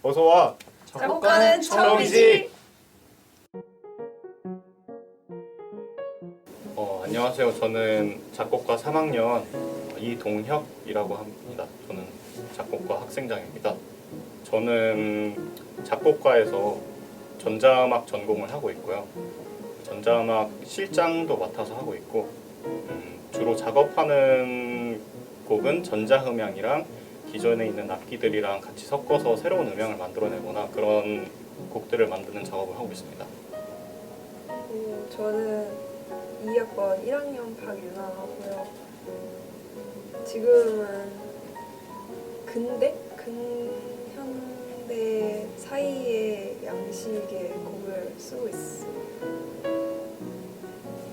어서 와. 작곡가는 처음이지. 안녕하세요. 저는 작곡가 3학년 이동혁이라고 합니다. 저는 작곡가 학생장입니다. 저는 작곡과에서 전자음악 전공을 하고 있고요. 전자음악 실장도 맡아서 하고 있고, 주로 작업하는 곡은 전자음향이랑 기존에 있는 악기들이랑 같이 섞어서 새로운 음향을 만들어내거나 그런 곡들을 만드는 작업을 하고 있습니다. 저는 2학번 1학년 박유나하고요. 지금은 근현대 사이의 양식의 곡을 쓰고 있습니다.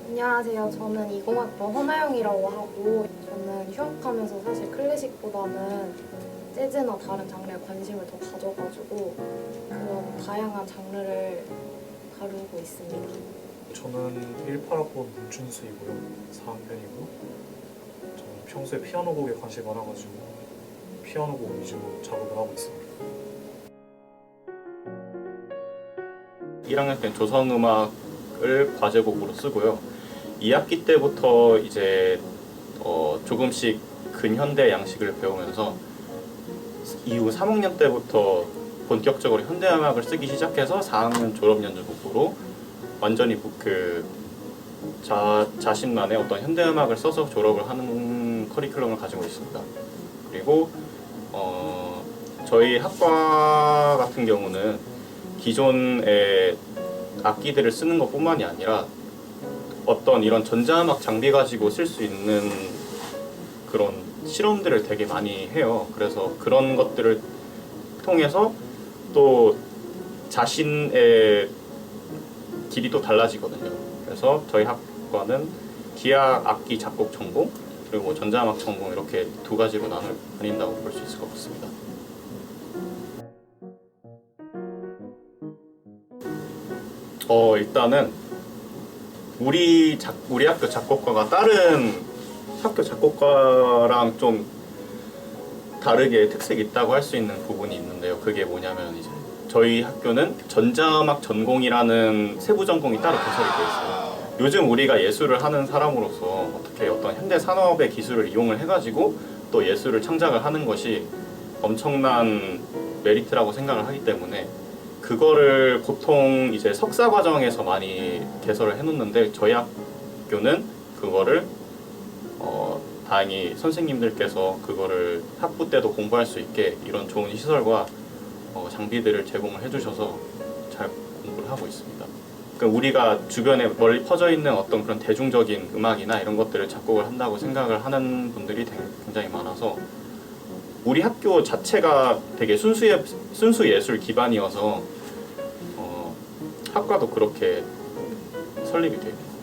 안녕하세요. 저는 20학번 허나영이라고 하고, 저는 휴학하면서 사실 클래식보다는 재즈나 다른 장르에 관심을 더 가져가지고 그런 다양한 장르를 다루고 있습니다. 저는 18학번 문준수이고요. 4학년이고 저는 평소에 피아노 곡에 관심이 많아가지고 피아노 곡 위주로 작업을 하고 있습니다. 1학년 때는 조성음악을 과제곡으로 쓰고요. 2학기 때부터 이제 조금씩 근현대 양식을 배우면서 이후 3학년 때부터 본격적으로 현대음악을 쓰기 시작해서 4학년 졸업연주곡으로 완전히 자신만의 어떤 현대음악을 써서 졸업을 하는 커리큘럼을 가지고 있습니다. 그리고 저희 학과 같은 경우는 기존의 악기들을 쓰는 것뿐만이 아니라 어떤 이런 전자음악 장비 가지고 쓸 수 있는 그런 실험들을 되게 많이 해요. 그래서 그런 것들을 통해서 또 자신의 길이 또 달라지거든요. 그래서 저희 학과는 기악 악기 작곡 전공 그리고 전자음악 전공 이렇게 두 가지로 나뉜다고 볼 수 있을 것 같습니다. 일단은 우리 학교 작곡과가 다른 학교 작곡과랑 좀 다르게 특색이 있다고 할 수 있는 부분이 있는데요. 그게 뭐냐면 이제 저희 학교는 전자음악 전공이라는 세부 전공이 따로 개설이 되어 있어요. 요즘 우리가 예술을 하는 사람으로서 어떻게 어떤 현대 산업의 기술을 이용을 해가지고 또 예술을 창작을 하는 것이 엄청난 메리트라고 생각을 하기 때문에 그거를 보통 이제 석사 과정에서 많이 개설을 해놓는데 저희 학교는 그거를 다행히 선생님들께서 그거를 학부 때도 공부할 수 있게 이런 좋은 시설과 장비들을 제공을 해주셔서 잘 공부를 하고 있습니다. 그러니까 우리가 주변에 멀리 퍼져 있는 어떤 그런 대중적인 음악이나 이런 것들을 작곡을 한다고 생각을 하는 분들이 굉장히 많아서 우리 학교 자체가 되게 순수 예술 기반이어서 학과도 그렇게 설립이 되어 있는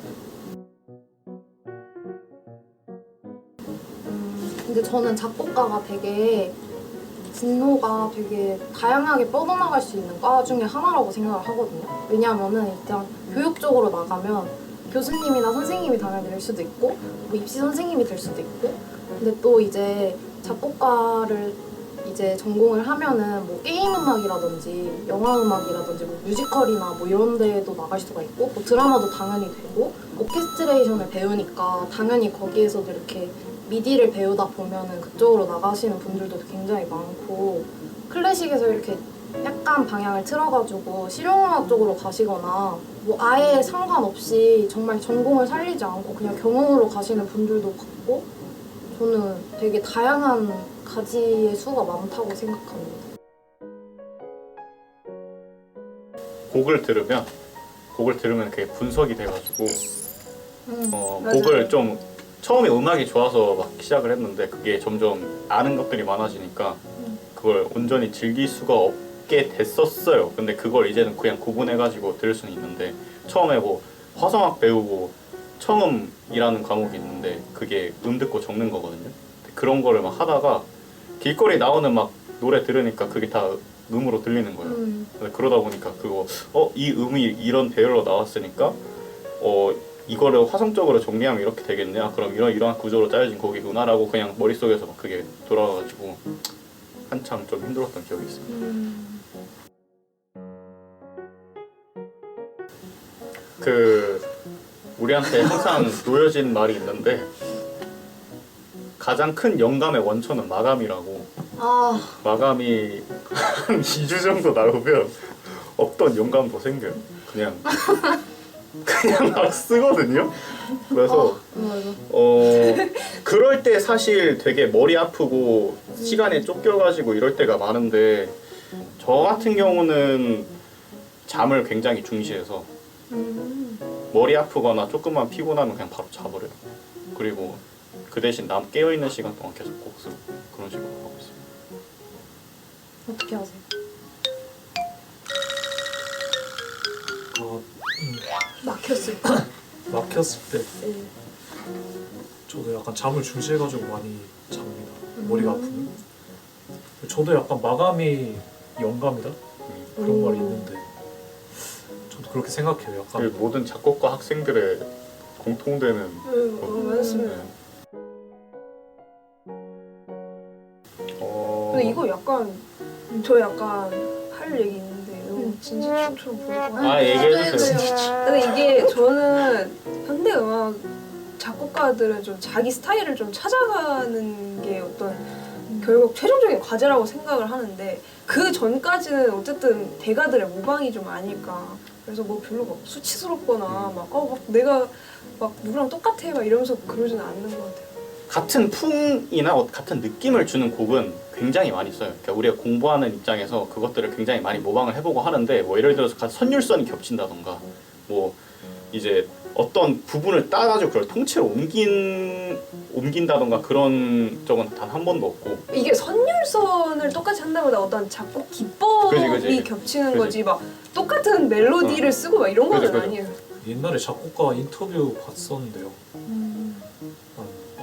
근데 저는 작곡가가 되게 진로가 되게 다양하게 뻗어나갈 수 있는 과 중에 하나라고 생각을 하거든요. 왜냐하면은 일단 교육적으로 나가면 교수님이나 선생님이 당연히 될 수도 있고 뭐 입시 선생님이 될 수도 있고 근데 또 이제 작곡가를 이제 전공을 하면은 뭐 게임 음악이라든지 영화 음악이라든지 뭐 뮤지컬이나 뭐 이런 데도 나갈 수가 있고 뭐 드라마도 당연히 되고 오케스트레이션을 배우니까 당연히 거기에서도 이렇게 미디를 배우다 보면은 그쪽으로 나가시는 분들도 굉장히 많고 클래식에서 이렇게 약간 방향을 틀어가지고 실용음악 쪽으로 가시거나 뭐 아예 상관없이 정말 전공을 살리지 않고 그냥 경영으로 가시는 분들도 봤고 저는 되게 다양한 가지의 수가 많다고 생각합니다. 곡을 들으면 그게 분석이 돼가지고 맞아요. 곡을 좀 처음에 음악이 좋아서 막 시작을 했는데 그게 점점 아는 것들이 많아지니까 그걸 온전히 즐길 수가 없게 됐었어요. 근데 그걸 이제는 그냥 구분해가지고 들을 수는 있는데 처음에 뭐 화성학 배우고 청음이라는 과목이 있는데 그게 듣고 적는 거거든요. 그런 거를 막 하다가 길거리 나오는 막 노래 들으니까 그게 다 음으로 들리는 거예요. 그러다 보니까 그거 이 음이 이런 배열로 나왔으니까 이거를 화성적으로 정리하면 이렇게 되겠네. 그럼 이러한 구조로 짜여진 곡이구나라고 그냥 머릿속에서 막 그게 돌아와가지고 한참 좀 힘들었던 기억이 있습니다. 그 우리한테 항상 놓여진 말이 있는데 가장 큰 영감의 원천은 마감이라고. 아, 마감이 한 2주 정도 나오면 없던 영감도 생겨요. 그냥 막 쓰거든요. 그래서 맞아. 그럴 때 사실 되게 머리 아프고 시간에 쫓겨가지고 이럴 때가 많은데 저 같은 경우는 잠을 굉장히 중시해서 머리 아프거나 조금만 피곤하면 그냥 바로 자버려요. 그리고 그 대신 남 깨어있는 시간 동안 계속 곡 쓰고 그런 식으로 하고 있어요. 어떻게 하세요? 막혔을 때. 막혔을 때 네. 저도 약간 잠을 중시해가지고 많이 잡니다. 머리가 아프면. 저도 약간 마감이 영감이다 그런 말이 있는데 저도 그렇게 생각해요. 그 약간 모든 작곡가 학생들의 공통되는 맞습니다. 네. 근데 이거 약간 저 약간 할 얘기 있는데 너무 진지충처럼 보일 것 같아요. 아 얘기해주세요. 근데 이게 저는 현대 음악 작곡가들은 좀 자기 스타일을 좀 찾아가는 게 어떤 결국 최종적인 과제라고 생각을 하는데 그 전까지는 어쨌든 대가들의 모방이 좀 아닐까. 그래서 뭐 별로 막 수치스럽거나 막 내가 막 누구랑 똑같아 막 이러면서 그러지는 않는 것 같아요. 같은 풍이나 같은 느낌을 주는 곡은 굉장히 많이 써요. 그러니까 우리가 공부하는 입장에서 그것들을 굉장히 많이 모방을 해보고 하는데 뭐 예를 들어서 선율선이 겹친다던가 뭐 이제 어떤 부분을 따가지고 그걸 통째로 옮긴다던가 그런 적은 단 한 번도 없고. 이게 선율선을 똑같이 한다보다 어떤 작곡 기법이 그지. 겹치는 그지. 거지 막 똑같은 멜로디를 쓰고 막 이런 그지, 거는 그지. 아니에요. 옛날에 작곡가 인터뷰 봤었는데요.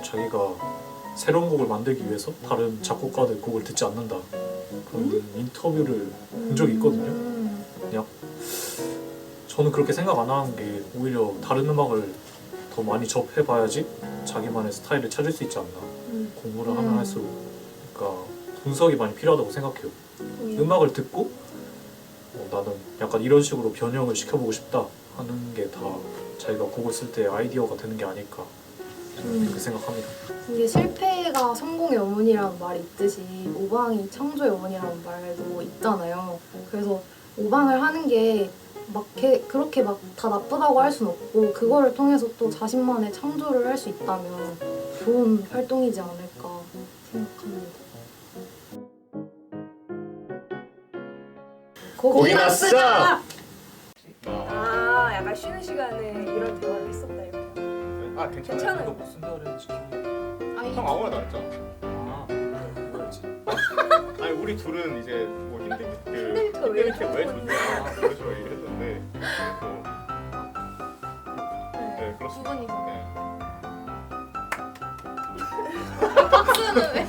자기가 새로운 곡을 만들기 위해서 다른 작곡가들 곡을 듣지 않는다 그런 인터뷰를 본 적이 있거든요. 그냥 저는 그렇게 생각 안 하는 게 오히려 다른 음악을 더 많이 접해봐야지 자기만의 스타일을 찾을 수 있지 않나. 공부를 하면 할수록 그러니까 분석이 많이 필요하다고 생각해요. 음악을 듣고 나는 약간 이런 식으로 변형을 시켜보고 싶다 하는 게 다 자기가 곡을 쓸 때 아이디어가 되는 게 아닐까 저는 그렇게 생각합니다. 이게 실패가 성공의 어머니라는 말이 있듯이 오방이 창조의 어머니라는 말도 있잖아요. 그래서 오방을 하는 게 막 그렇게 막 다 나쁘다고 할 수는 없고 그거를 통해서 또 자신만의 창조를 할 수 있다면 좋은 활동이지 않을까 생각합니다. 고기나 쓰자! 아 약간 쉬는 시간에 이런 대화를 했었다 이렇게. 아 괜찮아요. 무슨 대화를 했는지 형 아무나 다 했잖아. 뭐였지? 아니 우리 둘은 이제 뭐 힌드비트가 왜 힌드비트가 왜 좋냐 좋냐. 그런 식으로 얘기를 했는데 네 두 그렇습니다. 분이서 네. 박수는 왜?